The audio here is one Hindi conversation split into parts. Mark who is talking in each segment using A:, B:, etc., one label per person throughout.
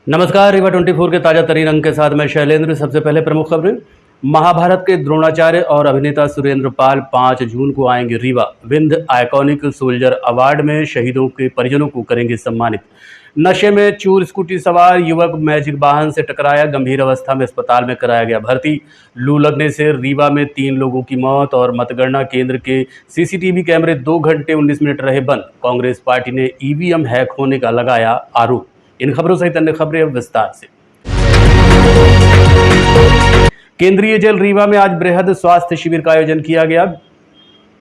A: नमस्कार। रीवा 24 के ताजा तरीन अंक के साथ मैं शैलेंद्र। सबसे पहले प्रमुख खबरें। महाभारत के द्रोणाचार्य और अभिनेता सुरेंद्र पाल 5 जून को आएंगे Rewa. Vindhya iconic soldier award में शहीदों के परिजनों को करेंगे सम्मानित। नशे में चूर स्कूटी सवार युवक मैजिक वाहन से टकराया, गंभीर अवस्था में अस्पताल में कराया गया भर्ती। लू लगने से रीवा में 3 लोगों की मौत और मतगणना केंद्र के सीसीटीवी कैमरे 2 घंटे 19 मिनट रहे बंद। कांग्रेस पार्टी ने ईवीएम हैक होने का लगाया आरोप। इन खबरों सहित अन्य खबरें अब विस्तार से। केंद्रीय जेल रीवा में आज बृहद स्वास्थ्य शिविर का आयोजन किया गया।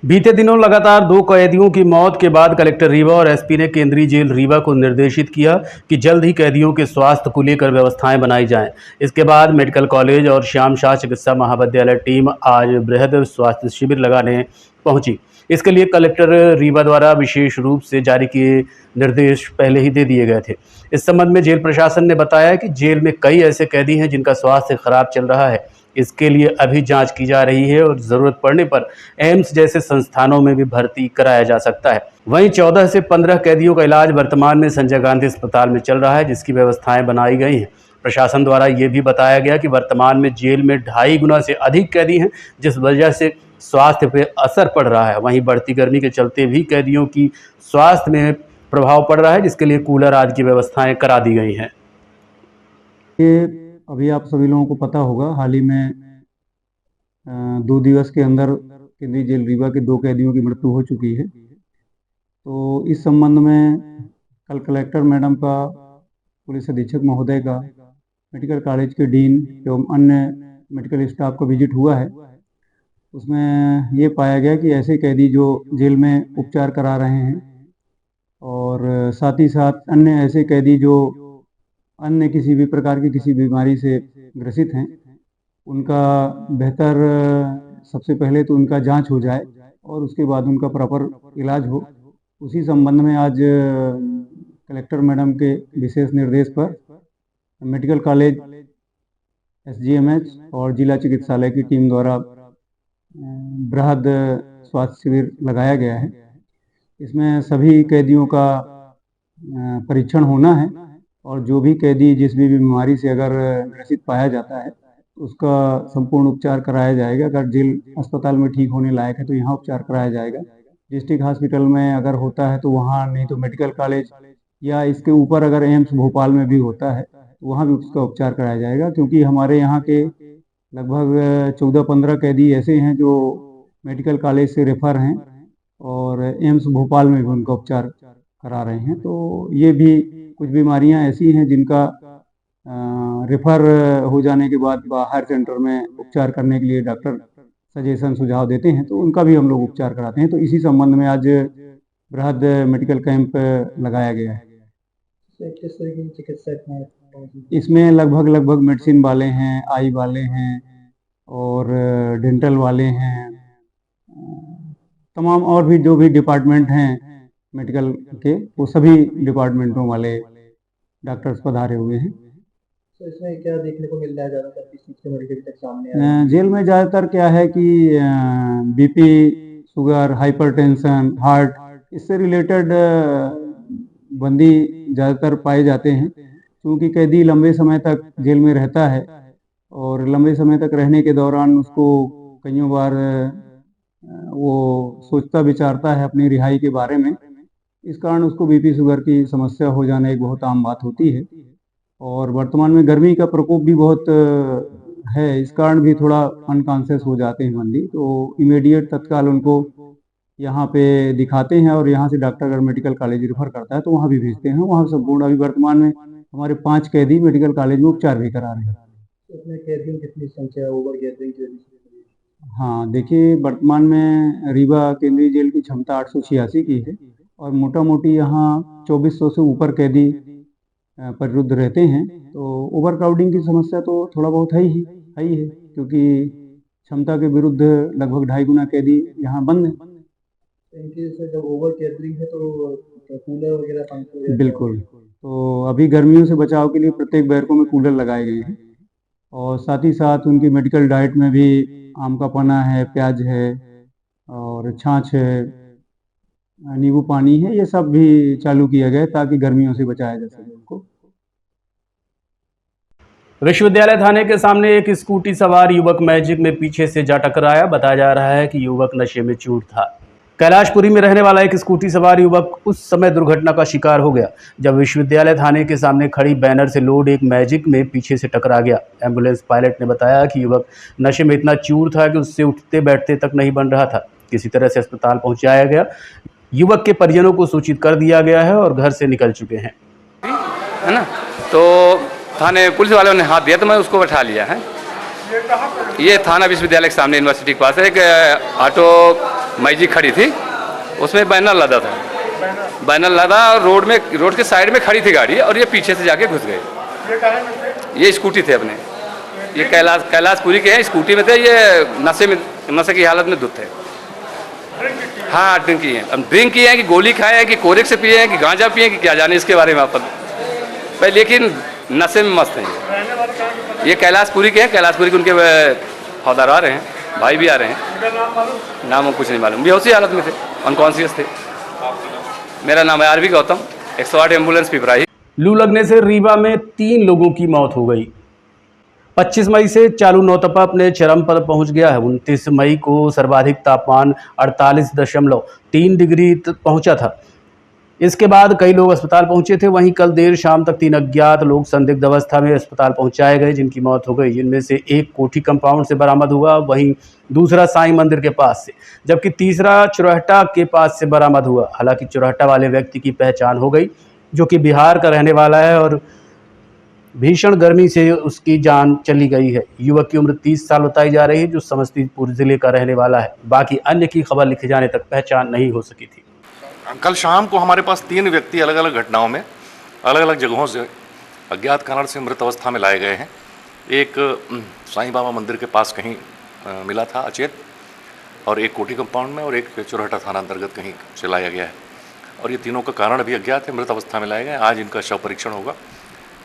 A: बीते दिनों लगातार 2 कैदियों की मौत के बाद कलेक्टर रीवा और एसपी ने केंद्रीय जेल रीवा को निर्देशित किया कि जल्द ही कैदियों के स्वास्थ्य को लेकर व्यवस्थाएं बनाई जाएं। इसके बाद मेडिकल कॉलेज और श्याम शाह चिकित्सा महाविद्यालय टीम आज बृहद स्वास्थ्य शिविर लगाने पहुंची। इसके लिए कलेक्टर रीवा द्वारा विशेष रूप से जारी किए निर्देश पहले ही दे दिए गए थे। इस संबंध में जेल प्रशासन ने बताया कि जेल में कई ऐसे कैदी हैं जिनका स्वास्थ्य खराब चल रहा है। इसके लिए अभी जांच की जा रही है और जरूरत पड़ने पर एम्स जैसे संस्थानों में भी भर्ती कराया जा सकता है। वहीं 14 से 15 कैदियों का इलाज वर्तमान में संजय गांधी अस्पताल में चल रहा है, जिसकी व्यवस्थाएं बनाई गई हैं। प्रशासन द्वारा ये भी बताया गया कि वर्तमान में जेल में 2.5 गुना से अधिक कैदी हैं, जिस वजह से स्वास्थ्य पे असर पड़ रहा है। वहीं बढ़ती गर्मी के चलते भी कैदियों की स्वास्थ्य में प्रभाव पड़ रहा है, जिसके लिए कूलर आदि की व्यवस्थाएं करा दी गई हैं।
B: ये अभी आप सभी लोगों को पता होगा, हाल ही में 2 दिवस के अंदर केंद्रीय जेल रीवा के 2 कैदियों की मृत्यु हो चुकी है। तो इस संबंध में कल कलेक्टर मैडम का, पुलिस अधीक्षक महोदय का, मेडिकल कॉलेज के डीन एवं अन्य मेडिकल स्टाफ का विजिट हुआ है। उसमें ये पाया गया कि ऐसे कैदी जो जेल में उपचार करा रहे हैं और साथ ही साथ अन्य ऐसे कैदी जो अन्य किसी भी प्रकार की किसी बीमारी से ग्रसित हैं, उनका बेहतर सबसे पहले तो उनका जांच हो जाए और उसके बाद उनका प्रॉपर इलाज हो। उसी संबंध में आज कलेक्टर मैडम के विशेष निर्देश पर मेडिकल कॉलेज, एसजीएमएच और जिला चिकित्सालय की टीम द्वारा बृहद स्वास्थ्य शिविर लगाया गया है। इसमें सभी कैदियों का परीक्षण होना है और जो भी कैदी जिस भी बीमारी से अगर ग्रसित पाया जाता है उसका संपूर्ण उपचार कराया जाएगा। अगर जेल अस्पताल में ठीक होने लायक है तो यहाँ उपचार कराया जाएगा। डिस्ट्रिक्ट हॉस्पिटल में अगर होता है तो वहाँ, नहीं तो मेडिकल कॉलेज या इसके ऊपर अगर एम्स भोपाल में भी होता है तो वहाँ भी उसका उपचार कराया जाएगा। क्योंकि हमारे यहाँ के लगभग 14-15 कैदी ऐसे हैं जो मेडिकल कॉलेज से रेफर हैं और एम्स भोपाल में भी उनका उपचार करा रहे हैं। तो ये भी कुछ बीमारियां ऐसी हैं जिनका रेफर हो जाने के बाद बाहर सेंटर में उपचार करने के लिए डॉक्टर सजेशन सुझाव देते हैं, तो उनका भी हम लोग उपचार कराते हैं। तो इसी संबंध में आज बृहद मेडिकल कैंप लगाया गया है।
C: किस तरीके की चिकित्सक हैं?
B: इसमें लगभग मेडिसिन वाले हैं, आई वाले हैं और डेंटल वाले हैं, तमाम और भी जो भी डिपार्टमेंट हैं मेडिकल के, वो सभी डिपार्टमेंटों वाले डॉक्टर्स पधारे हुए हैं।
C: तो इसमें क्या देखने को मिल रहा है ज़्यादातर, किस चीज़ के मरीज अभी तक सामने आ रहे हैं?
B: जेल में ज़्यादातर क्या है कि बीपी, शुगर, हाइपरटेंशन, हार्ट, इससे रिलेटेड बंदी ज़्यादातर पाए जाते हैं। क्योंकि कैदी लंबे समय तक जेल में रहता है और लंबे समय तक रहने के दौरान उसको कईयों बार वो सोचता विचारता है अपनी रिहाई के बारे में। इस कारण उसको बीपी, शुगर की समस्या हो जाना एक बहुत आम बात होती है। और वर्तमान में गर्मी का प्रकोप भी बहुत है, इस कारण भी थोड़ा अनकॉन्शियस हो जाते हैं बंदी। तो इमीडिएट तत्काल उनको यहाँ पे दिखाते हैं और यहाँ से डॉक्टर अगर मेडिकल कॉलेज रेफर करता है तो वहाँ भी भेजते हैं। वहाँ संपूर्ण अभी वर्तमान में हमारे 5 कैदी मेडिकल कॉलेज में उपचार भी करा रहे हैं।
C: इसमें कैदियों की कितनी संख्या ओवर गैदरिंग की वजह से?
B: हाँ, देखिए, वर्तमान में रीवा केंद्रीय जेल की क्षमता 886 की है और मोटा मोटी यहाँ 2400 से ऊपर कैदी परिरुद्ध रहते हैं। तो ओवर क्राउडिंग की समस्या तो थोड़ा बहुत है ही है, क्योंकि क्षमता के विरुद्ध लगभग 2.5 गुना कैदी यहाँ बंद हैं।
C: इनकी जैसे जब ओवर गैदरिंग है तो कूलर वगैरह, पंखे वगैरह?
B: बिल्कुल। तो अभी गर्मियों से बचाव के लिए प्रत्येक बैरकों में कूलर लगाए गए हैं और साथ ही साथ उनकी मेडिकल डाइट में भी आम का पन्ना है, प्याज है और छाछ है, नींबू पानी है, ये सब भी चालू किया गया है ताकि गर्मियों से बचाया जा सके उनको।
A: विश्वविद्यालय थाने के सामने एक स्कूटी सवार युवक मैजिक में पीछे से जा टकराया। बताया जा रहा है कि युवक नशे में चूर था। कैलाशपुरी में रहने वाला एक स्कूटी सवार युवक उस समय दुर्घटना का शिकार हो गया जब विश्वविद्यालय थाने के सामने खड़ी बैनर से लोड एक मैजिक में पीछे से टकरा गया। एम्बुलेंस पायलट ने बताया कि युवक नशे में इतना चूर था कि उससे उठते बैठते तक नहीं बन रहा था। किसी तरह से अस्पताल पहुंचाया गया। युवक के परिजनों को सूचित कर दिया गया है और घर से निकल चुके हैं।
D: है ना, तो थाने पुलिस वालों ने हाथ दिया तो मैं उसको बैठा लिया है। ये थाना विश्वविद्यालय के सामने यूनिवर्सिटी के पास है। एक ऑटो मैजिक खड़ी थी, उसमें बैनर लदा था। बैनर लदा और रोड के साइड में खड़ी थी गाड़ी और ये पीछे से जाके घुस गए। ये स्कूटी थे अपने, ये कैलाशपुरी के हैं, स्कूटी में थे। ये नशे की हालत में धुत थे। हाँ, ड्रिंक किए हैं। अब ड्रिंक किए हैं कि गोली खाए हैं कि कोरेक से पिए हैं कि गांजा पिए हैं कि क्या जाने, इसके बारे में आप लेकिन नशे में मस्त हैं। ये कैलाशपुरी के हैं। कैलाशपुरी के उनके फादर आ रहे हैं, भाई भी आ रहे हैं। नाम कुछ नहीं मालूम, बेहोशी हालत में थे, अनकॉन्शियस थे। मेरा नाम है आरवी गौतम, 108 एम्बुलेंस पिपराही।
A: लू लगने से रीवा में 3 लोगों की मौत हो गई। 25 मई से चालू नौतपा अपने चरम पर पहुंच गया है। 29 मई को सर्वाधिक तापमान 48.3 डिग्री पहुंचा था। इसके बाद कई लोग अस्पताल पहुंचे थे। वहीं कल देर शाम तक 3 अज्ञात लोग संदिग्ध अवस्था में अस्पताल पहुंचाए गए, जिनकी मौत हो गई। जिनमें से एक कोठी कंपाउंड से बरामद हुआ, वहीं दूसरा साईं मंदिर के पास से, जबकि तीसरा चुरहटा के पास से बरामद हुआ। हालांकि चुरहटा वाले व्यक्ति की पहचान हो गई, जो कि बिहार का रहने वाला है और भीषण गर्मी से उसकी जान चली गई है। युवक की उम्र 30 साल बताई जा रही है, जो समस्तीपुर जिले का रहने वाला है। बाकी अन्य की खबर लिखे जाने तक पहचान नहीं हो सकी थी।
E: कल शाम को हमारे पास 3 व्यक्ति अलग अलग घटनाओं में अलग अलग जगहों से अज्ञात कारण से मृत अवस्था में लाए गए हैं। एक साईं बाबा मंदिर के पास कहीं मिला था अचेत, और एक कोठी कंपाउंड में, और एक चुरहटा थाना अंतर्गत कहीं से लाया गया है। और ये तीनों का कारण अभी अज्ञात है, मृत अवस्था में लाए गए। आज इनका शव परीक्षण होगा,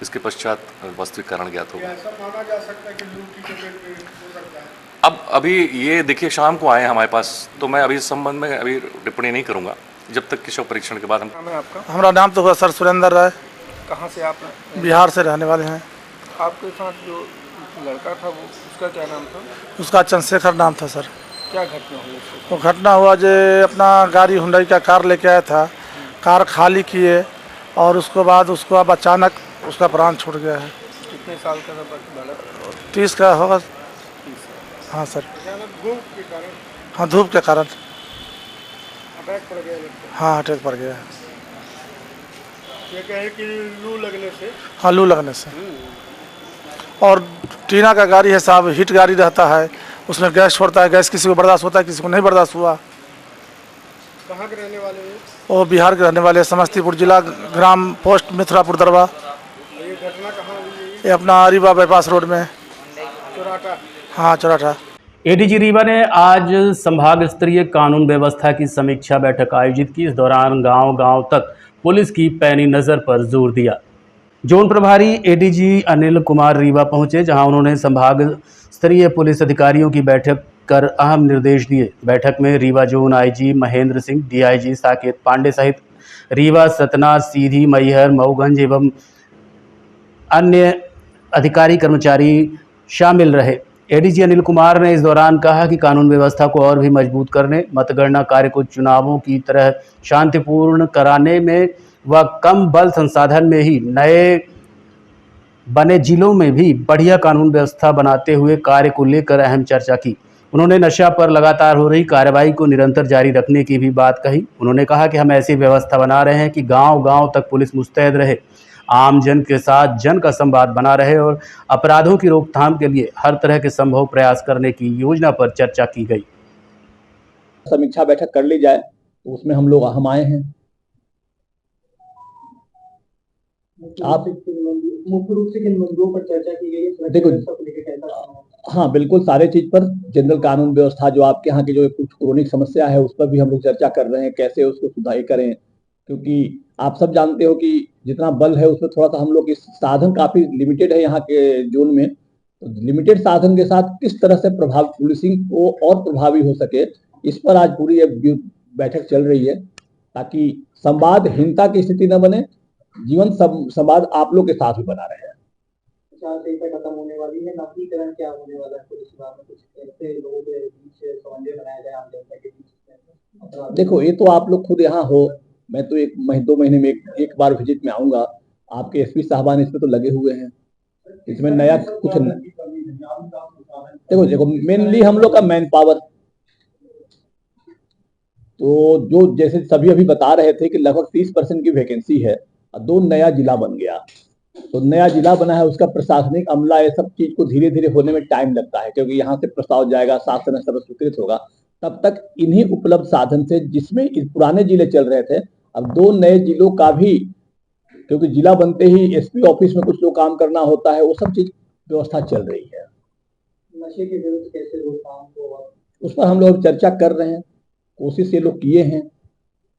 E: इसके पश्चात वास्तविक कारण ज्ञात होगा।
C: ऐसा माना जा सकता है कि लू की चपेट में हो सकता है?
E: अब अभी ये देखिए, शाम को आए हैं हमारे पास, तो मैं अभी इस संबंध में अभी टिप्पणी नहीं करूंगा जब तक कि शव परीक्षण के बाद हम।
C: नाम है आपका?
F: हमारा नाम तो हुआ सर सुरेंद्र राय,
C: कहाँ से आप?
F: बिहार से रहने वाले हैं।
C: आपके साथ जो लड़का था वो, उसका क्या नाम था?
F: उसका चंद्रशेखर नाम था सर।
C: क्या घटना हुई उसको?
F: वो घटना हुआ जो अपना गाड़ी हुंडई का कार लेके आया था, कार खाली किए और उसके बाद उसको अब अचानक उसका प्राण छूट गया है।
C: कितने साल का था बालक?
F: 30 का होगा। हाँ सर।
C: अचानक धूप के कारण?
F: हाँ, धूप के कारण।
C: अटैक पड़ गया लगता है?
F: हाँ, अटैक पड़ गया है।
C: ये कहे कि लू लगने से?
F: हाँ, लू लगने से। और टीना का गाड़ी है साहब, हीट गाड़ी रहता है, उसमें गैस छोड़ता है। गैस किसी को बर्दाश्त होता है, किसी को नहीं बर्दाश्त हुआ।
C: कहाँ के रहने वाले हैं?
F: वो बिहार के रहने वाले, समस्तीपुर जिला, ग्राम पोस्ट मिथुरापुर दरबा।
C: ये घटना कहाँ हुई है?
F: ये अपना रीवा बाईपास रोड में।
C: चुराटा?
F: हाँ, चौराठा।
A: एडीजी रीवा ने आज संभाग स्तरीय कानून व्यवस्था की समीक्षा बैठक आयोजित की। इस दौरान गांव-गांव तक पुलिस की पैनी नज़र पर जोर दिया। जोन प्रभारी एडीजी अनिल कुमार रीवा पहुंचे, जहां उन्होंने संभाग स्तरीय पुलिस अधिकारियों की बैठक कर अहम निर्देश दिए। बैठक में Rewa zone IG Mahendra Singh, DIG Saket Pandey सहित रीवा, सतना, सीधी, मैहर, मऊगंज एवं अन्य अधिकारी कर्मचारी शामिल रहे। एडीजी अनिल कुमार ने इस दौरान कहा कि कानून व्यवस्था को और भी मजबूत करने, मतगणना कार्य को चुनावों की तरह शांतिपूर्ण कराने में व कम बल संसाधन में ही नए बने जिलों में भी बढ़िया कानून व्यवस्था बनाते हुए कार्य को लेकर अहम चर्चा की। उन्होंने नशा पर लगातार हो रही कार्रवाई को निरंतर जारी रखने की भी बात कही। उन्होंने कहा कि हम ऐसी व्यवस्था बना रहे हैं कि गांव-गांव तक पुलिस मुस्तैद रहे, आम जन के साथ जन का संवाद बना रहे और अपराधों की रोकथाम के लिए हर तरह के संभव प्रयास करने की योजना पर चर्चा की गई।
G: समीक्षा बैठक कर ली जाए, तो उसमें हम लोग अहम आए हैं। आप
C: मुख्य रूप से किन मुद्दों पर चर्चा की गई है?
G: देखो, हाँ बिल्कुल, सारे चीज पर, जनरल कानून व्यवस्था जो आपके यहाँ की जो कुछ क्रोनिक समस्या है उस पर भी हम लोग चर्चा कर रहे हैं, कैसे उसको सुधार करें। क्योंकि आप सब जानते हो कि जितना बल है उसमें थोड़ा सा हम लोग इस साधन काफी लिमिटेड है यहाँ के जोन में। तो लिमिटेड साधन के साथ किस तरह से प्रभावी पुलिसिंग को और प्रभावी हो सके, इस पर आज पूरी एक बैठक चल रही है, ताकि संवादहीनता की स्थिति न बने, जीवन संवाद आप लोग के साथ भी बना रहे हैं।
C: आचार संहिता खत्म होने वाली है, नवीनीकरण क्या होने वाला है पुलिस विभाग में, कुछ ऐसे लोगों के बीच समन्वय बनाया जाए आम जनता के बीच?
G: देखो, ये तो आप लोग खुद यहाँ हो, मैं तो 2 महीने में एक बार विजिट में आऊंगा। आपके एसपी साहबान इसमें तो लगे हुए हैं, इसमें नया कुछ देखो मेनली हम लोग का मैन पावर, तो जो जैसे सभी अभी बता रहे थे कि लगभग 30% की वैकेंसी है और 2 नया जिला बन गया, तो नया जिला बना है, उसका प्रशासनिक अमला ये सब चीज को धीरे धीरे होने में टाइम लगता है, क्योंकि यहाँ से प्रस्ताव जाएगा, शासन सब स्वीकृत होगा, तब तक इन्हीं उपलब्ध साधन से जिसमें इस पुराने जिले चल रहे थे, अब 2 नए जिलों का भी, क्योंकि जिला बनते ही एसपी ऑफिस में कुछ लोग काम करना होता है, वो सब चीज व्यवस्था चल रही है।
C: नशे के विरुद्ध कैसे रोकथाम होगा,
G: उस पर हम लोग चर्चा कर रहे हैं, कोशिश ये लोग किए हैं,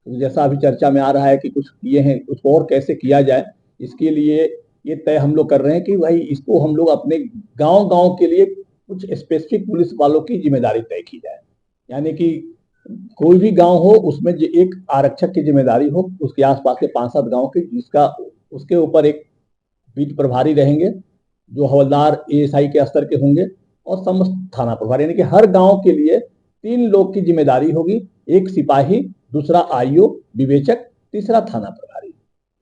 G: जैसा अभी चर्चा में आ रहा है कि कुछ किए हैं, उसको और कैसे किया जाए, इसके लिए ये तय हम लोग कर रहे हैं कि भाई इसको हम लोग अपने गांव के लिए कुछ स्पेसिफिक पुलिस वालों की जिम्मेदारी तय की जाए, यानी कि कोई भी गांव हो उसमें एक आरक्षक की जिम्मेदारी हो, उसके आसपास के 5-7 गांव की, जिसका उसके ऊपर एक बीट प्रभारी रहेंगे जो हवलदार एएसआई के स्तर के होंगे, और समस्त थाना प्रभारी, यानी कि हर गांव के लिए 3 लोग की जिम्मेदारी होगी, एक सिपाही, दूसरा आईओ विवेचक, तीसरा थाना प्रभारी।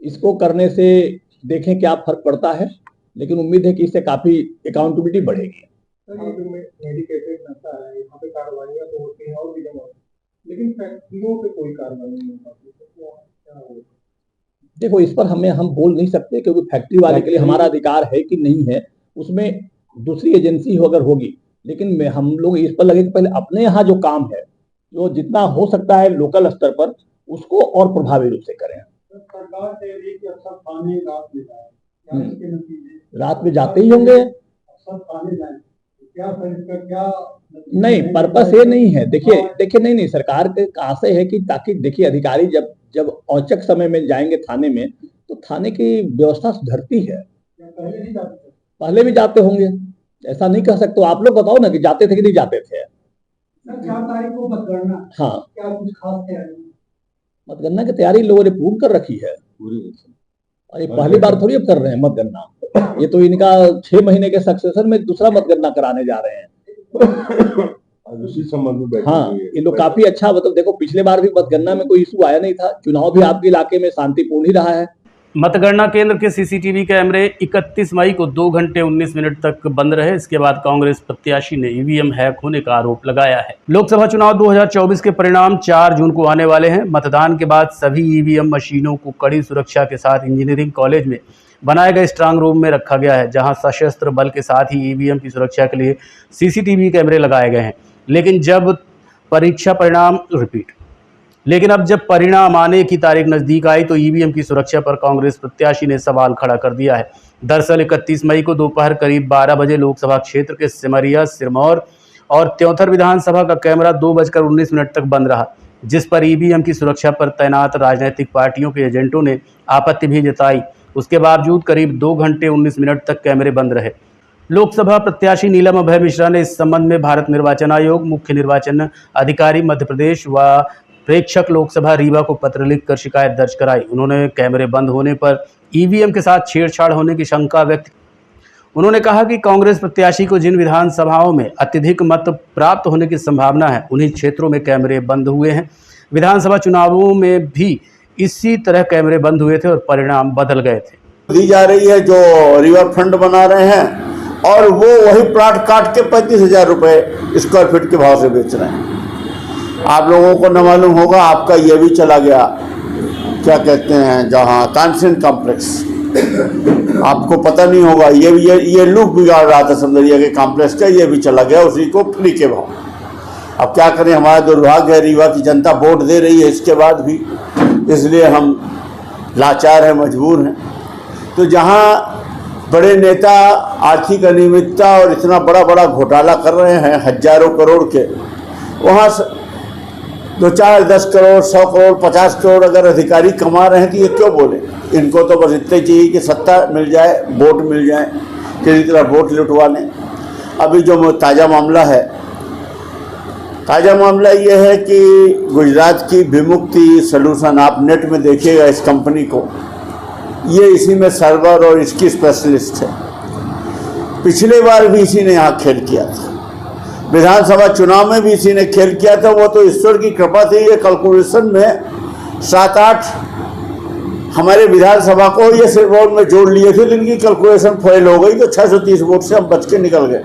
G: इसको करने से देखें क्या फर्क पड़ता है, लेकिन उम्मीद है कि इससे काफी अकाउंटेबिलिटी बढ़ेगी।
C: मेडिकेटेड नशा है, यहाँ पे कार्रवाइयाँ तो होती हैं और भी जगह, लेकिन फैक्ट्रियों पे कोई कार्रवाई नहीं हो पाती, तो क्या होगा?
G: देखो, इस पर हम बोल नहीं सकते, क्योंकि फैक्ट्री वाले के लिए हमारा अधिकार है कि नहीं है, उसमें दूसरी एजेंसी हो अगर होगी, लेकिन हम लोग इस पर लगे कि पहले अपने यहाँ जो काम है, जो जितना हो सकता है लोकल स्तर पर, उसको और प्रभावी रूप से करें।
C: सरकार से यदि कि अक्सर थाने रात में जाए, क्या इसके नतीजे?
G: रात में जाते ही होंगे,
C: अक्सर थाने जाए, क्या क्या
G: नहीं, पर्पस ये नहीं है। देखिए नहीं, सरकार के आशय है कि ताकि देखिए अधिकारी जब औचक समय में जाएंगे थाने में, तो थाने की व्यवस्था सुधरती है। पहले भी जाते होंगे, ऐसा नहीं कह सकते। आप लोग बताओ ना कि जाते थे कि नहीं जाते थे।
C: 4 तारीख को मतगणना,
G: हाँ,
C: क्या कुछ खास तैयारी?
G: मतगणना की तैयारी लोगों ने पूर्ण कर रखी है, और ये पहली बार थोड़ी अब कर रहे हैं मतगणना, ये तो इनका 6 महीने के सक्सेशन में दूसरा मतगणना कराने जा रहे हैं।
H: उसी संबंध में
G: हाँ, ये लोग काफी अच्छा, मतलब देखो पिछले बार भी मतगणना में कोई इशू आया नहीं था, चुनाव भी आपके इलाके में शांतिपूर्ण ही रहा है।
A: मतगणना केंद्र के सीसीटीवी कैमरे 31 मई को 2 घंटे 19 मिनट तक बंद रहे। इसके बाद कांग्रेस प्रत्याशी ने ईवीएम हैक होने का आरोप लगाया है। लोकसभा चुनाव 2024 के परिणाम 4 जून को आने वाले हैं। मतदान के बाद सभी ईवीएम मशीनों को कड़ी सुरक्षा के साथ इंजीनियरिंग कॉलेज में बनाए गए स्ट्रांग रूम में रखा गया है, जहां सशस्त्र बल के साथ ही ईवीएम की सुरक्षा के लिए सीसीटीवी कैमरे लगाए गए हैं। लेकिन अब जब परिणाम आने की तारीख नज़दीक आई तो ईवीएम की सुरक्षा पर कांग्रेस प्रत्याशी ने सवाल खड़ा कर दिया है। दरअसल 31 मई को दोपहर करीब 12 बजे लोकसभा क्षेत्र के सिमरिया, सिरमौर और त्योंथर विधानसभा का कैमरा 2:19 तक बंद रहा, जिस पर ईवीएम की सुरक्षा पर तैनात राजनीतिक पार्टियों के एजेंटों ने आपत्ति भी जताई। उसके बावजूद करीब 2 घंटे 19 मिनट तक कैमरे बंद रहे। लोकसभा प्रत्याशी नीलम अभय मिश्रा ने इस संबंध में भारत निर्वाचन आयोग, मुख्य निर्वाचन अधिकारी मध्य प्रदेश व प्रेक्षक लोकसभा रीवा को पत्र लिखकर शिकायत दर्ज कराई। उन्होंने कैमरे बंद होने पर ईवीएम के साथ छेड़छाड़ होने की शंका व्यक्त की। उन्होंने कहा कि कांग्रेस प्रत्याशी को जिन विधानसभाओं में अत्यधिक मत प्राप्त होने की संभावना है, उन्हीं क्षेत्रों में कैमरे बंद हुए हैं। विधानसभा चुनावों में भी इसी तरह कैमरे बंद हुए थे और परिणाम बदल गए थे।
H: दी जा रही है जो रिवर फ्रंट बना रहे हैं, और वो वही प्लाट काट के 35,000 रुपये स्क्वायर फीट के भाव से बेच रहे हैं। आप लोगों को न मालूम होगा, आपका ये भी चला गया, क्या कहते हैं, जहाँ तानसेन कॉम्प्लेक्स, आपको पता नहीं होगा, ये लूप बिगाड़ रहा था समदरिया के कॉम्प्लेक्स का, ये भी चला गया उसी को फ्री के भाव। अब क्या करें, हमारा दुर्भाग्य है, रीवा की जनता वोट दे रही है इसके बाद भी, इसलिए हम लाचार हैं, मजबूर हैं। तो जहाँ बड़े नेता आर्थिक अनियमितता और इतना बड़ा बड़ा घोटाला कर रहे हैं हजारों करोड़ के, वहाँ 2-4, 10 करोड़, 100 करोड़, 50 करोड़ अगर अधिकारी कमा रहे हैं तो ये क्यों बोले? इनको तो बस इतना चाहिए कि सत्ता मिल जाए, वोट मिल जाए, किसी तरह वोट लुटवा लें। अभी जो ताज़ा मामला ये है कि गुजरात की विमुक्ति सॉल्यूशन, आप नेट में देखिएगा इस कंपनी को, ये इसी में सर्वर और इसकी स्पेशलिस्ट है। पिछले बार भी इसी ने यहाँ खेल किया था, विधानसभा चुनाव में भी इसी ने खेल किया था। वो तो ईश्वर की कृपा थी, ये कैलकुलेशन में 7-8 हमारे विधानसभा को ये सिर्फ वोट में जोड़ लिए थे, इनकी कैलकुलेशन फेल हो गई तो 630 वोट से हम बच के निकल गए।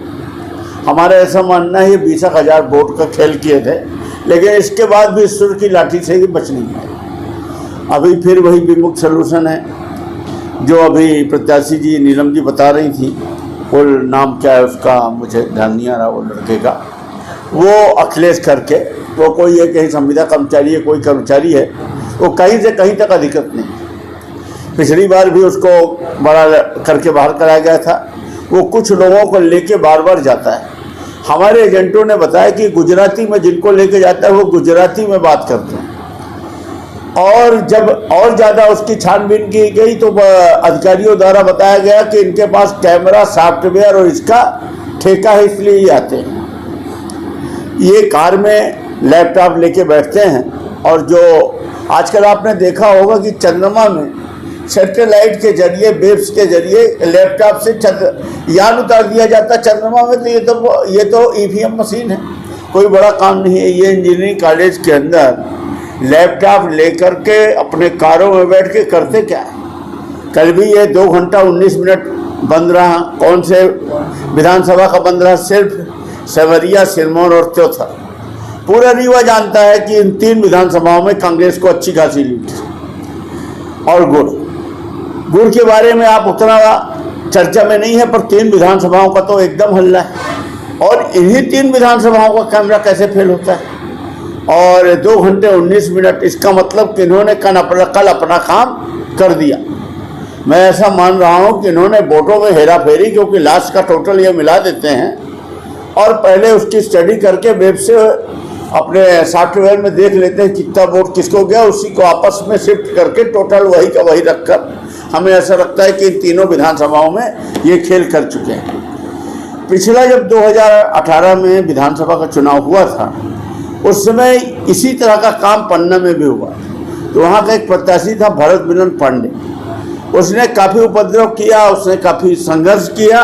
H: हमारा ऐसा मानना है ये 20,000 वोट का खेल किए थे, लेकिन इसके बाद भी ईश्वर की लाठी से ही बच नहीं पाए। अभी फिर वही विमुक्त सोल्यूशन है जो अभी प्रत्याशी जी नीलम जी बता रही थी, वो नाम क्या है उसका मुझे ध्यान नहीं आ रहा, वो लड़के का, वो अखिलेश करके, वो कोई है कहीं संविदा कर्मचारी है, कोई कर्मचारी है, वो कहीं से कहीं तक अधिकृत नहीं। पिछली बार भी उसको बड़ा करके बाहर कराया गया था। वो कुछ लोगों को लेके बार बार जाता है। हमारे एजेंटों ने बताया कि गुजराती में जिनको लेके जाता है वो गुजराती में बात करते हैं, और जब और ज़्यादा उसकी छानबीन की गई तो अधिकारियों द्वारा बताया गया कि इनके पास कैमरा, सॉफ्टवेयर और इसका ठेका है, इसलिए ये आते हैं। ये कार में लैपटॉप लेके बैठते हैं, और जो आजकल आपने देखा होगा कि चंद्रमा में सैटेलाइट के जरिए, वेब्स के जरिए लैपटॉप से यान उतार दिया जाता है चंद्रमा में। तो ये तो ईवीएम मशीन है, कोई बड़ा काम नहीं है। ये इंजीनियरिंग कॉलेज के अंदर लैपटॉप लेकर के अपने कारों में बैठ के करते क्या है। कल भी ये 2 घंटा 19 मिनट बंद रहा। कौन से विधानसभा का बंद रहा? सिर्फ सेवरिया, सिरमौर और त्योथा। पूरा रीवा जानता है कि इन 3 विधानसभाओं में कांग्रेस को अच्छी खासी लीड है। और गुड़ के बारे में आप उतना चर्चा में नहीं है, पर 3 विधानसभाओं का तो एकदम हल्ला है। और इन्हीं 3 विधानसभाओं का कैमरा कैसे फेल होता है? और 2 घंटे 19 मिनट, इसका मतलब कि इन्होंने कल अपना काम कर दिया। मैं ऐसा मान रहा हूं कि इन्होंने वोटों में हेरा फेरी, क्योंकि लास्ट का टोटल ये मिला देते हैं और पहले उसकी स्टडी करके वेब से अपने सॉफ्टवेयर में देख लेते हैं कितना वोट किसको गया, उसी को आपस में शिफ्ट करके टोटल वही का वही रखकर हमें ऐसा लगता है कि इन तीनों विधानसभाओं में ये खेल कर चुके हैं। पिछला जब 2018 में विधानसभा का चुनाव हुआ था, उस समय इसी तरह का काम पन्ना में भी हुआ। तो वहाँ का एक प्रत्याशी था भरत मिलन पांडे, उसने काफ़ी उपद्रव किया, उसने काफ़ी संघर्ष किया,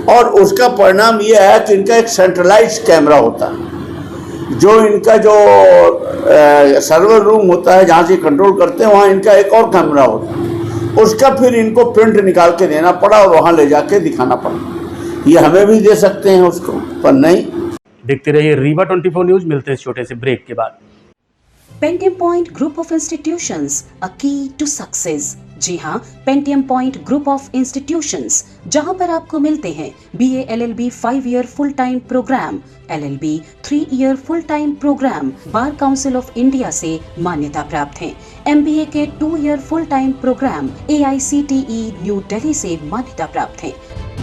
H: और उसका परिणाम ये है कि इनका एक सेंट्रलाइज्ड कैमरा होता है। जो इनका जो सर्वर रूम होता है जहाँ से कंट्रोल करते हैं, वहाँ इनका एक और कैमरा होता है। उसका फिर इनको प्रिंट निकाल के देना पड़ा और वहाँ ले जाके दिखाना पड़ा। ये हमें भी दे सकते हैं उसको, पर नहीं।
A: देखते रहिए रीवा 24 न्यूज। मिलते हैं छोटे से ब्रेक के बाद।
I: Pentium Point group of institutions, a key to success. जी हाँ, Pentium Point group of institutions, जहाँ पर आपको मिलते हैं BA LLB 5 year full time programme, LLB 3 year full time programme, Bar Council of India से मान्यता प्राप्त हैं। MBA के 2 year full time programme AICTE New Delhi से मान्यता प्राप्त हैं।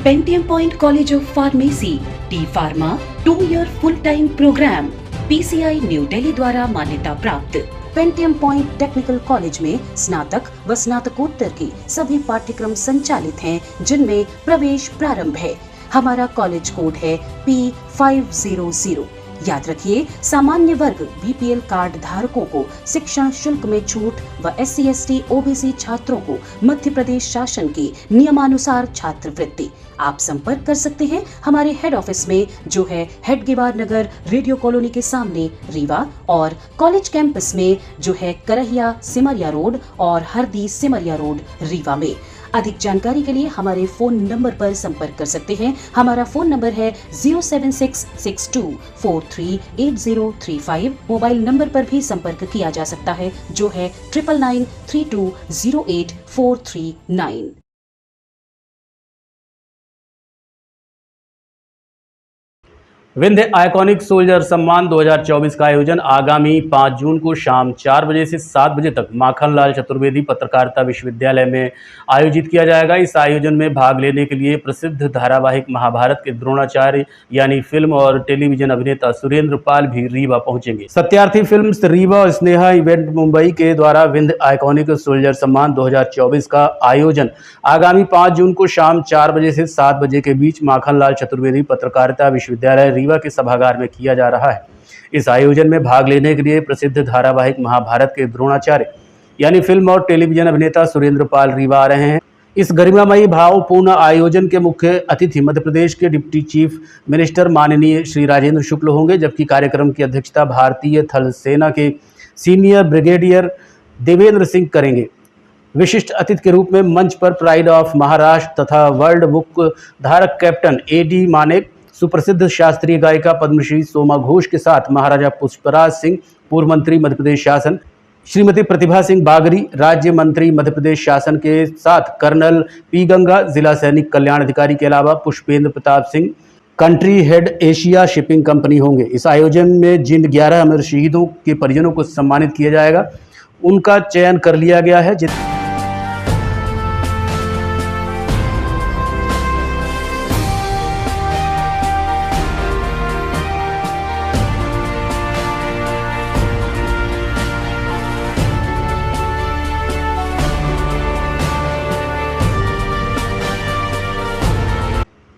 I: Pentium Point college of pharmacy, T pharma 2 year full time programme, PCI new Delhi द्वारा मान्यता प्राप्त। पेंटियम पॉइंट टेक्निकल कॉलेज में स्नातक व स्नातकोत्तर की सभी पाठ्यक्रम संचालित हैं, जिनमें प्रवेश प्रारंभ है। हमारा कॉलेज कोड है P500। याद रखिए, सामान्य वर्ग BPL कार्ड धारकों को शिक्षण शुल्क में छूट व SC ST OBC छात्रों को मध्य प्रदेश शासन की नियमानुसार छात्रवृत्ति। आप संपर्क कर सकते हैं हमारे हेड ऑफिस में, जो है हेडगेवार नगर रेडियो कॉलोनी के सामने रीवा, और कॉलेज कैंपस में, जो है करहिया सिमरिया रोड और हरदी सिमरिया रोड रीवा में। अधिक जानकारी के लिए हमारे फोन नंबर पर संपर्क कर सकते हैं। हमारा फोन नंबर है 07662438035। मोबाइल नंबर पर भी संपर्क किया जा सकता है, जो है 9992084439।
A: विंध्य आइकॉनिक सोल्जर सम्मान 2024 का आयोजन आगामी 5 जून को शाम 4 बजे से 7 बजे तक माखनलाल चतुर्वेदी पत्रकारिता विश्वविद्यालय में आयोजित किया जाएगा। इस आयोजन में भाग लेने के लिए प्रसिद्ध धारावाहिक महाभारत के द्रोणाचार्य यानी फिल्म और टेलीविजन अभिनेता सुरेंद्र पाल भी रीवा पहुंचेंगे। सत्यार्थी फिल्म्स रीवा और स्नेहा इवेंट मुंबई के द्वारा विंध्य आइकॉनिक सोल्जर सम्मान 2024 का आयोजन आगामी 5 जून को शाम 4 बजे से 7 बजे के बीच माखनलाल चतुर्वेदी पत्रकारिता विश्वविद्यालय रीवा के सभागार में किया जा रहा है। इस आयोजन में भाग लेने के लिए प्रसिद्ध धारावाहिक महाभारत के द्रोणाचार्य यानी फिल्म और टेलीविजन अभिनेता सुरेंद्र पाल रीवा आ रहे हैं। इस गरिमामयी भावपूर्ण आयोजन के मुख्य अतिथि मध्य प्रदेश के डिप्टी चीफ मिनिस्टर माननीय श्री राजेंद्र शुक्ल होंगे, जबकि कार्यक्रम की अध्यक्षता भारतीय थल सेना के सीनियर ब्रिगेडियर देवेंद्र सिंह करेंगे। विशिष्ट अतिथि के रूप में मंच पर प्राइड ऑफ महाराष्ट्र तथा वर्ल्ड बुक धारक कैप्टन A.D. मानेक, सुप्रसिद्ध शास्त्रीय गायिका पद्मश्री सोमा घोष के साथ महाराजा पुष्पराज सिंह, पूर्व मंत्री मध्य प्रदेश शासन, श्रीमती प्रतिभा सिंह बागरी, राज्य मंत्री मध्य प्रदेश शासन के साथ कर्नल P. गंगा, जिला सैनिक कल्याण अधिकारी के अलावा Pushpendra Pratap Singh, country head Asia shipping company होंगे। इस आयोजन में जिन 11 अमर शहीदों के परिजनों को सम्मानित किया जाएगा, उनका चयन कर लिया गया है।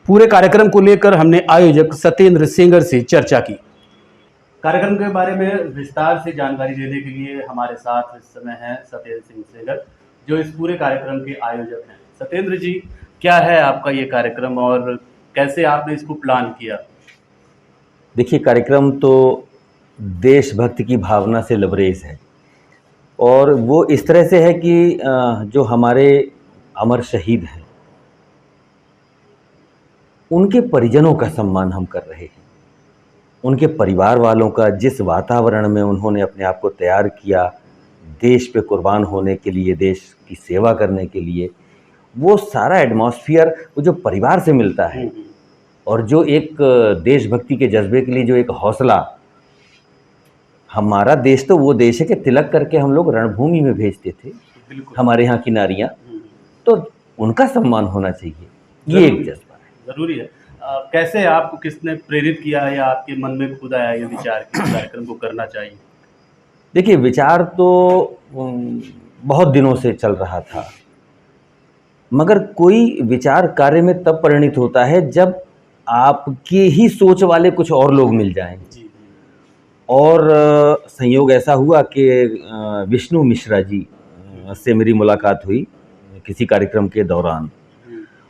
A: पूरे कार्यक्रम को लेकर हमने आयोजक सत्येंद्र सेंगर से चर्चा की। कार्यक्रम के बारे में विस्तार से जानकारी देने के लिए हमारे साथ इस समय हैं सत्येंद्र सिंह सेंगर, जो इस पूरे कार्यक्रम के आयोजक हैं। सत्येंद्र जी, क्या है आपका ये कार्यक्रम और कैसे आपने इसको प्लान किया?
J: देखिए, कार्यक्रम तो देशभक्ति की भावना से लबरेज है और वो इस तरह से है कि जो हमारे अमर शहीद हैं उनके परिजनों का सम्मान हम कर रहे हैं। उनके परिवार वालों का जिस वातावरण में उन्होंने अपने आप को तैयार किया देश पे कुर्बान होने के लिए, देश की सेवा करने के लिए, वो सारा एटमॉस्फेयर वो जो परिवार से मिलता है और जो एक देशभक्ति के जज्बे के लिए जो एक हौसला, हमारा देश तो वो देश है कि तिलक करके हम लोग रणभूमि में भेजते थे हमारे यहाँ की नारियाँ, तो उनका सम्मान होना चाहिए, ये एक जज्बा
A: जरूरी है। कैसे आपको किसने प्रेरित किया या आपके मन में खुद आया ये विचार कि कार्यक्रम को करना चाहिए?
J: देखिए, विचार तो बहुत दिनों से चल रहा था, मगर कोई विचार कार्य में तब परिणित होता है जब आपके ही सोच वाले कुछ और लोग मिल जाएं। और संयोग ऐसा हुआ कि विष्णु मिश्रा जी से मेरी मुलाकात हुई किसी कार्यक्रम के दौरान।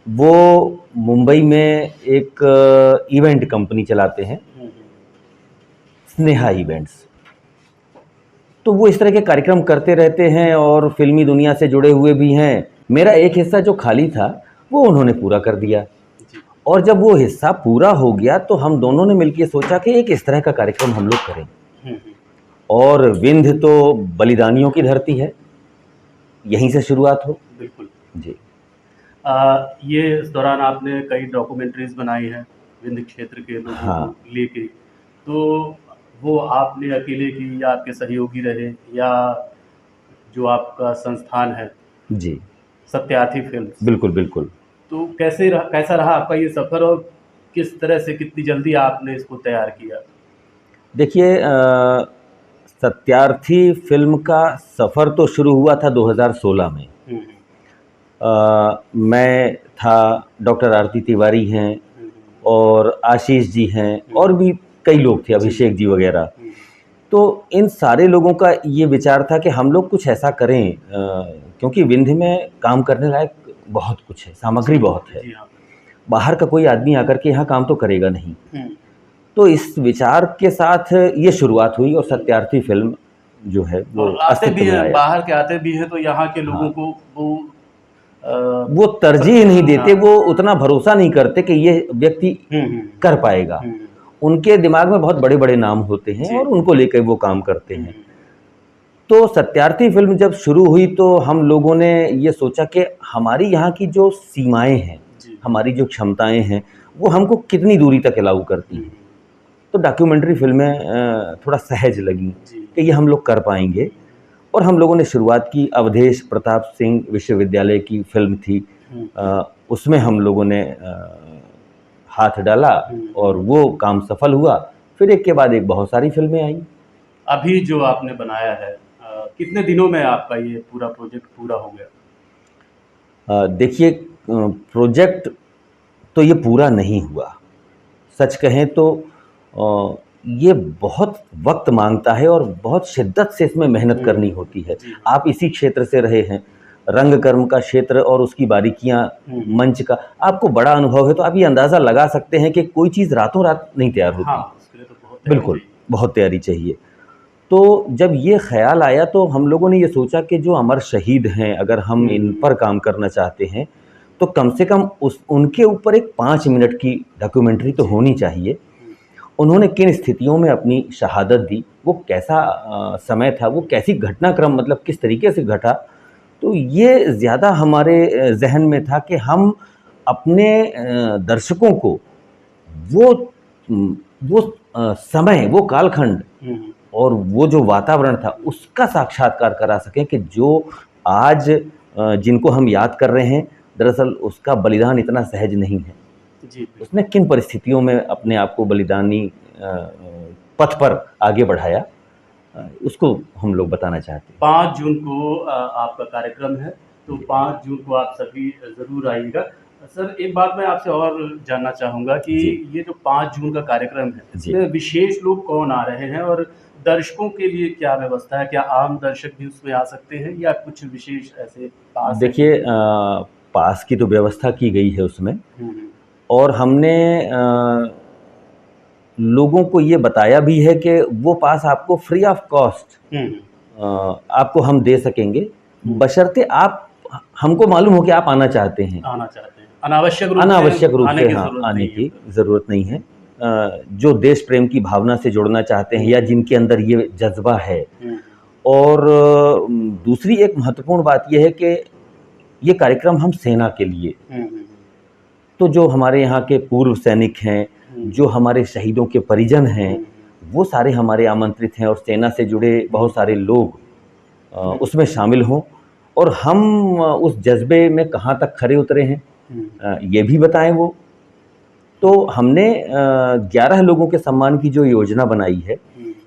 J: वो मुंबई में एक इवेंट कंपनी चलाते हैं, स्नेहा इवेंट्स। तो वो इस तरह के कार्यक्रम करते रहते हैं और फिल्मी दुनिया से जुड़े हुए भी हैं। मेरा एक हिस्सा जो खाली था वो उन्होंने पूरा कर दिया और जब वो हिस्सा पूरा हो गया तो हम दोनों ने मिलकर सोचा कि एक इस तरह का कार्यक्रम हम लोग करें। और विंध्य तो बलिदानियों की धरती है, यहीं से शुरुआत हो।
A: बिल्कुल
J: जी।
A: ये इस दौरान आपने कई डॉक्यूमेंट्रीज बनाई हैं विंध्य क्षेत्र के लोगों को लेके, तो वो आपने अकेले की या आपके सहयोगी रहे या जो आपका संस्थान है
J: जी
A: सत्यार्थी फिल्म?
J: बिल्कुल बिल्कुल।
A: तो कैसा रहा आपका ये सफ़र और किस तरह से कितनी जल्दी आपने इसको तैयार किया?
J: देखिए, सत्यार्थी फिल्म का सफ़र तो शुरू हुआ था 2016 में। मैं था, डॉक्टर आरती तिवारी हैं और आशीष जी हैं और भी कई लोग थे, अभिषेक जी वगैरह। तो इन सारे लोगों का ये विचार था कि हम लोग कुछ ऐसा करें, क्योंकि विंध्य में काम करने लायक बहुत कुछ है, सामग्री बहुत है, बाहर का कोई आदमी आकर के यहाँ काम तो करेगा नहीं। तो इस विचार के साथ ये शुरुआत हुई और सत्यार्थी फिल्म जो है वो
A: आते भी हैं, बाहर के आते भी हैं, तो यहाँ के लोगों को
J: वो तरजीह नहीं देते, वो उतना भरोसा नहीं करते कि ये व्यक्ति कर पाएगा। उनके दिमाग में बहुत बड़े बड़े नाम होते हैं और उनको लेकर वो काम करते हैं। तो सत्यार्थी फिल्म जब शुरू हुई तो हम लोगों ने ये सोचा कि हमारी यहाँ की जो सीमाएं हैं, हमारी जो क्षमताएं हैं, वो हमको कितनी दूरी तक अलाउ करती हैं। तो डॉक्यूमेंट्री फिल्में थोड़ा सहज लगी कि ये हम लोग कर पाएंगे और हम लोगों ने शुरुआत की। अवधेश प्रताप सिंह विश्वविद्यालय की फिल्म थी, उसमें हम लोगों ने हाथ डाला और वो काम सफल हुआ। फिर एक के बाद एक बहुत सारी फिल्में आई।
A: अभी जो आपने बनाया है, कितने दिनों में आपका ये पूरा प्रोजेक्ट पूरा हो गया?
J: देखिए, प्रोजेक्ट तो ये पूरा नहीं हुआ। सच कहें तो ये बहुत वक्त मांगता है और बहुत शिद्दत से इसमें मेहनत करनी होती है। आप इसी क्षेत्र से रहे हैं रंगकर्म का क्षेत्र और उसकी बारीकियां, मंच का आपको बड़ा अनुभव है, तो आप ये अंदाज़ा लगा सकते हैं कि कोई चीज़ रातों रात नहीं तैयार होती।
A: हाँ, उसके लिए तो बहुत तैयारी
J: बिल्कुल,
A: चाहिए।
J: बहुत तैयारी चाहिए। तो जब ये ख़्याल आया तो हम लोगों ने ये सोचा कि जो अमर शहीद हैं, अगर हम इन पर काम करना चाहते हैं, तो कम से कम उनके ऊपर एक 5 मिनट की डॉक्यूमेंट्री तो होनी चाहिए। उन्होंने किन स्थितियों में अपनी शहादत दी, वो कैसा समय था, वो कैसी घटनाक्रम मतलब किस तरीके से घटा, तो ये ज़्यादा हमारे ज़हन में था कि हम अपने दर्शकों को वो समय, वो कालखंड और वो जो वातावरण था उसका साक्षात्कार करा सकें कि जो आज जिनको हम याद कर रहे हैं, दरअसल उसका बलिदान इतना सहज नहीं है।
A: जी,
J: उसने किन परिस्थितियों में अपने आप को बलिदानी पथ पर आगे बढ़ाया, उसको हम लोग बताना चाहते हैं।
A: 5 जून को आपका कार्यक्रम है, तो 5 जून को आप सभी ज़रूर आइएगा। सर, एक बात मैं आपसे और जानना चाहूँगा कि
J: जी।
A: ये जो 5 जून का कार्यक्रम है,
J: जी।
A: इसमें विशेष लोग कौन आ रहे हैं और दर्शकों के लिए क्या व्यवस्था है? क्या आम दर्शक भी उसमें आ सकते हैं या कुछ विशेष ऐसे पास हैं?
J: देखिए, पास की तो व्यवस्था की गई है उसमें,
A: हुँ, हुँ।
J: और हमने लोगों को ये बताया भी है कि वो पास आपको फ्री ऑफ कॉस्ट आपको हम दे सकेंगे, बशर्ते आप हमको मालूम हो कि आप आना चाहते हैं।
A: आना चाहते हैं। अनावश्यक रूप
J: आने
A: से
J: हाँ,
A: ज़रूरत
J: आने
A: नहीं
J: की
A: है।
J: ज़रूरत नहीं है। जो देश प्रेम की भावना से जुड़ना चाहते हैं या जिनके अंदर ये जज़्बा है।
A: हुँ,
J: और दूसरी एक महत्वपूर्ण बात ये है कि ये कार्यक्रम हम सेना के लिए,
A: हुँ।
J: तो जो हमारे यहाँ के पूर्व सैनिक हैं, जो हमारे शहीदों के परिजन हैं, वो सारे हमारे आमंत्रित हैं और सेना से जुड़े बहुत सारे लोग उसमें शामिल हों और हम उस जज्बे में कहाँ तक खरे उतरे हैं, ये भी बताएं वो। तो हमने 11 लोगों के सम्मान की जो योजना बनाई है,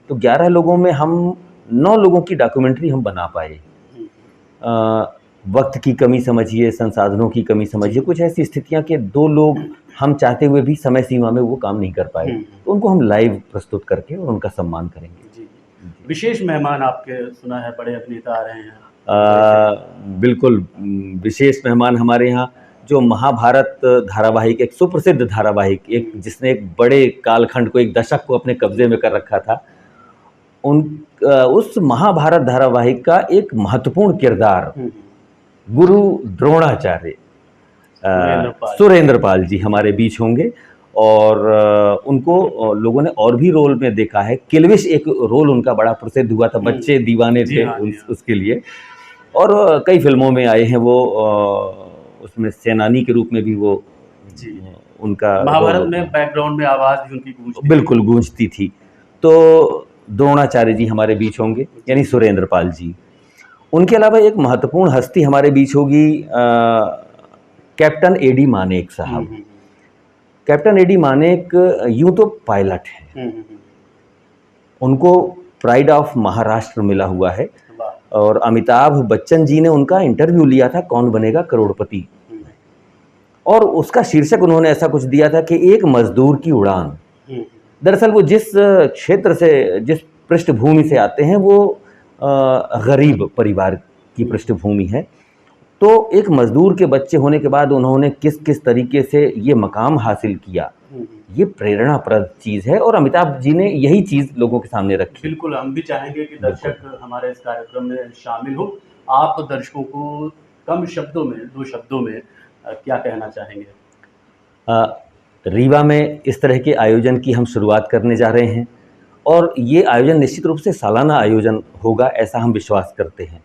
J: तो 11 लोगों में हम 9 लोगों की डॉक्यूमेंट्री हम बना पाए। वक्त की कमी समझिए, संसाधनों की कमी समझिए, कुछ ऐसी स्थितियां कि 2 लोग हम चाहते हुए भी समय सीमा में वो काम नहीं कर पाए, तो उनको हम लाइव प्रस्तुत करके और उनका सम्मान करेंगे।
A: जी। विशेष मेहमान आपके सुना है बड़े अभिनेता आ रहे हैं।
J: बिल्कुल, विशेष मेहमान हमारे यहाँ जो महाभारत धारावाहिक, एक सुप्रसिद्ध धारावाहिक, एक जिसने एक बड़े कालखंड को, एक दशक को अपने कब्जे में कर रखा था, उस महाभारत धारावाहिक का एक महत्वपूर्ण किरदार गुरु द्रोणाचार्य सुरेंद्रपाल जी हमारे बीच होंगे और उनको लोगों ने और भी रोल में देखा है। किल्विश एक रोल उनका बड़ा प्रसिद्ध हुआ था, बच्चे दीवाने थे उसके लिए, और कई फिल्मों में आए हैं वो, उसमें सेनानी के रूप में भी वो उनका
A: महाभारत में बैकग्राउंड में आवाज़ भी उनकी गूंजती,
J: बिल्कुल गूंजती थी। तो द्रोणाचार्य जी हमारे बीच होंगे, यानी सुरेंद्रपाल जी। उनके अलावा एक महत्वपूर्ण हस्ती हमारे बीच होगी कैप्टन एडी मानेक साहब। कैप्टन एडी मानेक यूं तो पायलट हैं, उनको प्राइड ऑफ महाराष्ट्र मिला हुआ है और अमिताभ बच्चन जी ने उनका इंटरव्यू लिया था कौन बनेगा करोड़पति, और उसका शीर्षक उन्होंने ऐसा कुछ दिया था कि एक मजदूर की उड़ान। दरअसल वो जिस क्षेत्र से, जिस पृष्ठभूमि से आते हैं, वो गरीब परिवार की पृष्ठभूमि है, तो एक मजदूर के बच्चे होने के बाद उन्होंने किस किस तरीके से ये मकाम हासिल किया, ये प्रेरणाप्रद चीज़ है और अमिताभ जी ने यही चीज़ लोगों के सामने रखी।
A: बिल्कुल, हम भी चाहेंगे कि दर्शक हमारे इस कार्यक्रम में शामिल हो। आप दर्शकों को कम शब्दों में, 2 शब्दों में क्या कहना चाहेंगे?
J: रीवा में इस तरह के आयोजन की हम शुरुआत करने जा रहे हैं और ये आयोजन निश्चित रूप से सालाना आयोजन होगा, ऐसा हम विश्वास करते हैं।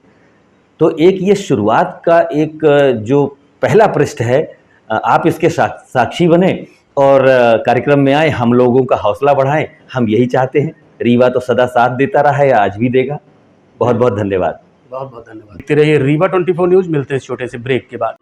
J: तो एक ये शुरुआत का एक जो पहला पृष्ठ है, आप इसके साक्षी बने और कार्यक्रम में आए, हम लोगों का हौसला बढ़ाएं, हम यही चाहते हैं। रीवा तो सदा साथ देता रहा है, आज भी देगा। बहुत बहुत धन्यवाद।
A: बहुत बहुत धन्यवाद। देखते रहिए रीवा 24 न्यूज़। मिलते हैं इस छोटे से ब्रेक के बाद।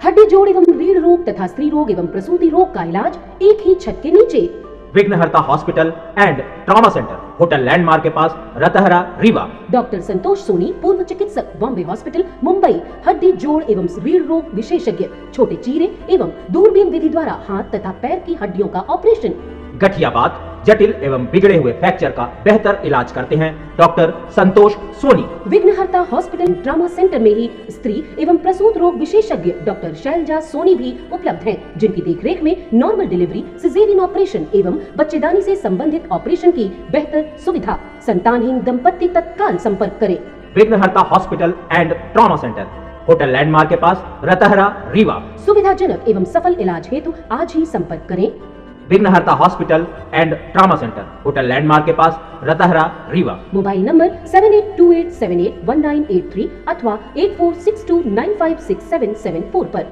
K: हड्डी जोड़ एवं रीढ़ रोग तथा स्त्री रोग एवं प्रसूति रोग का इलाज एक ही छत के नीचे।
L: विघ्नहर्ता hospital and trauma centre, hotel landmark के पास, रतहरा, रीवा।
K: डॉक्टर संतोष सोनी, पूर्व चिकित्सक, बॉम्बे हॉस्पिटल, मुंबई। हड्डी जोड़ एवं रीढ़ रोग विशेषज्ञ, छोटे चीरे एवं दूरबीन विधि द्वारा हाथ तथा पैर की हड्डियों का ऑपरेशन।
L: गठिया बात, जटिल एवं बिगड़े हुए फ्रैक्चर का बेहतर इलाज करते हैं डॉक्टर संतोष सोनी।
K: विघ्नहर्ता हॉस्पिटल ट्रॉमा सेंटर में ही स्त्री एवं प्रसूत रोग विशेषज्ञ डॉक्टर शैलजा सोनी भी उपलब्ध हैं, जिनकी देखरेख में नॉर्मल डिलीवरी, सिजेरियन ऑपरेशन एवं बच्चेदानी से संबंधित ऑपरेशन की बेहतर सुविधा। संतानहीन दंपत्ति तत्काल संपर्क करें।
L: विघ्नहर्ता hospital and trauma centre, hotel landmark के पास, रतहरा, रीवा।
K: सुविधाजनक एवं सफल इलाज हेतु आज ही संपर्क करें।
L: विघ्नहर्ता hospital and trauma centre, hotel landmark के पास, रतहरा, रीवा।
K: मोबाइल नंबर 7828781983 अथवा 8462956774 पर।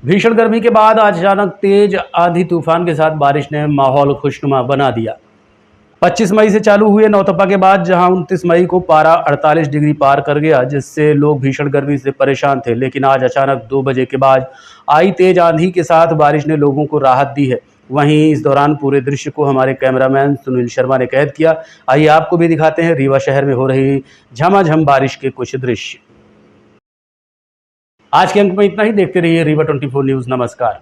A: भीषण गर्मी के बाद आज अचानक तेज आंधी तूफान के साथ बारिश ने माहौल खुशनुमा बना दिया। 25 मई से चालू हुए नौतपा के बाद जहां 29 मई को पारा 48 डिग्री पार कर गया, जिससे लोग भीषण गर्मी से परेशान थे, लेकिन आज अचानक 2 बजे के बाद आई तेज आंधी के साथ बारिश ने लोगों को राहत दी है। वहीं इस दौरान पूरे दृश्य को हमारे कैमरामैन सुनील शर्मा ने कैद किया। आइए आपको भी दिखाते हैं रीवा शहर में हो रही झमाझम बारिश के कुछ दृश्य। आज के अंक में इतना ही। देखते रहिए रीवा 24 न्यूज़। नमस्कार।